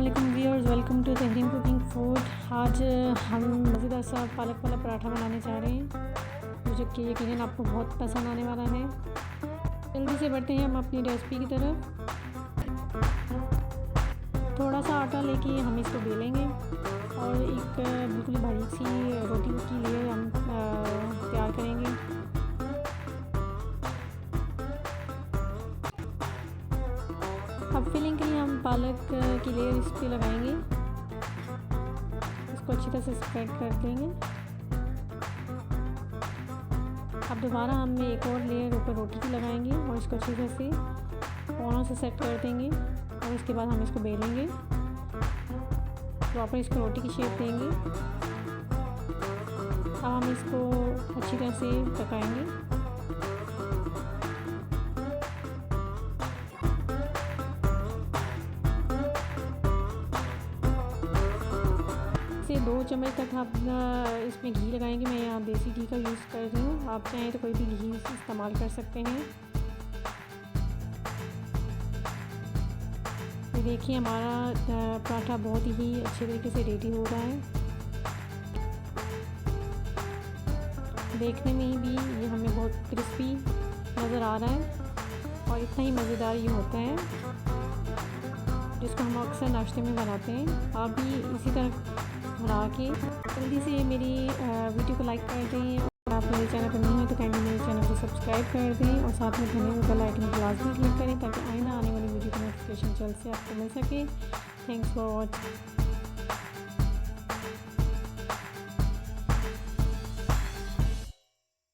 अस्सलाम viewers, welcome to Tehreem cooking food. आज हम मज़ेदार सा पालक वाला पराठा बनाने जा रहे हैं जो कि यकीनन आपको बहुत पसंद आने वाला है। जल्दी से बढ़ते हैं हम अपनी रेसिपी की तरफ। थोड़ा सा आटा लेके हम इसको बेलेंगे और एक बिल्कुल बारीक सी रोटी की लेयर हम तैयार करेंगे। अब फिलिंग के लिए हम पालक की लेयर इस पर लगाएंगे, इसको अच्छी तरह से स्प्रेड कर देंगे। अब दोबारा हम एक और लेयर ऊपर रोटी की लगाएंगे और इसको अच्छी तरह से कोनों से सेट कर देंगे और इसके बाद हम इसको बेलेंगे, प्रॉपर इसको रोटी की शेप देंगे। अब हम इसको अच्छी तरह से पकाएंगे। से 2 चम्मच तक आप इसमें घी लगाएंगे। मैं यहाँ देसी घी का यूज़ कर रही हूँ, आप चाहें तो कोई भी घी इस्तेमाल कर सकते हैं। ये देखिए हमारा पराठा बहुत ही अच्छे तरीके से रेडी हो रहा है। देखने में ही भी ये हमें बहुत क्रिस्पी नज़र आ रहा है और इतना ही मज़ेदार ये होता है, जिसको हम अक्सर नाश्ते में बनाते हैं। आप भी इसी तरह बना के जल्दी से मेरी वीडियो को लाइक कर दें और आप मेरे चैनल पर नहीं हैं तो काइंडली मेरे चैनल को सब्सक्राइब कर दें और साथ में घंटे में बेल आइकन को लाजमी क्लिक करें ताकि आइंदा आने वाली वीडियो की नोटिफिकेशन जल्द से आपको मिल सके। Thanks for watching.